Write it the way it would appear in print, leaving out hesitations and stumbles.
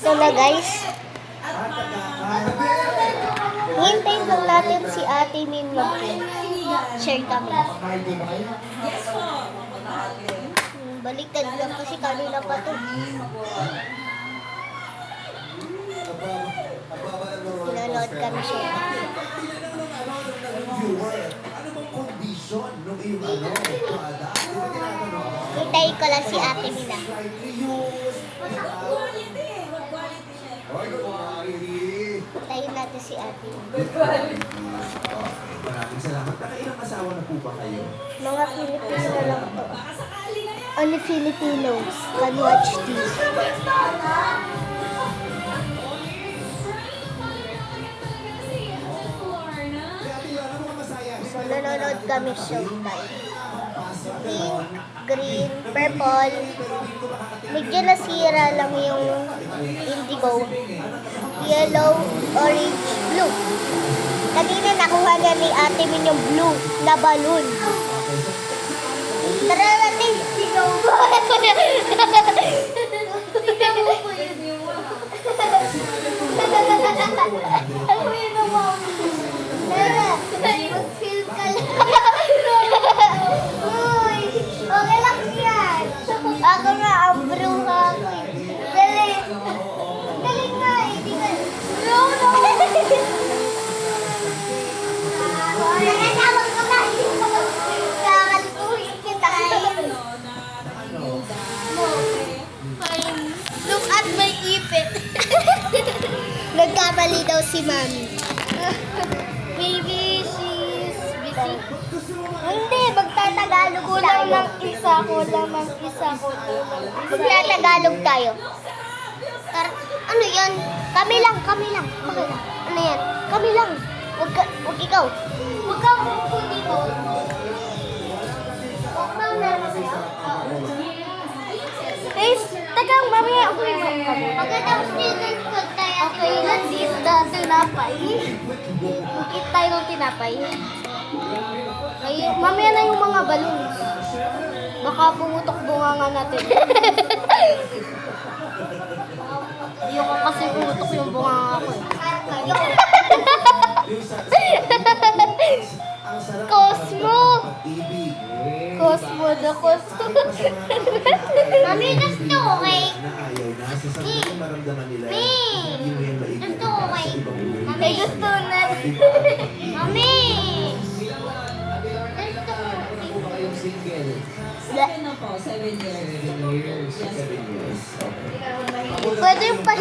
Ito na guys. Hintayin lang natin si Ate Min mag-share kami. Baliktad lang kasi kanina pa to. Pinanood kami siya. Hintayin ko lang si Ate Mina. Hintayin natin si Ate Mina. Maraming salamat. Nakailang asawa na po ba kayo? Mga Filipino lang to. Only Filipinos can watch this. So, nanonood kami showtime. Pink, green, purple. Medyo nasira lang yung indigo. Yellow, orange, blue. Kanina nakuha niya ni Ate Min yung blue na balloon. Tara natin! Sigaw mo! Ano yun ang Tara! Mag-film ka lang! Uy! Okay lang yan! Ako nga, ang bruha ako eh. Dali! Dali nga eh! Di ka... No! Nakatawag ka ba? Kakalpuhin kita. Look at my ipit. Nagkamali daw si Mami. Baby, she's busy. Hindi, magtatagalog tayo. Kulang ng isa. Magtatagalog tayo. Ano yan? Kami lang. Okay lang. Ano yan? Kami lang. Huwag ikaw. Huwag ka pupundi mo. Huwag meron na sa'yo? Guys, tagang mamaya ako yung pagkatapos nilin ko tayo. Okay, nandito na tinapay. Bukit tayo ng tinapay. Mamaya na yung mga balloons. Baka pumutok bunganga natin. Ayoko kasi pumutok yung bunganga ko eh. Cosmo. Mami, gusto ko kay... Gusto ko kay... Mami, gusto na... Mami! Single na po, 7 years. 7 years. Pwede yung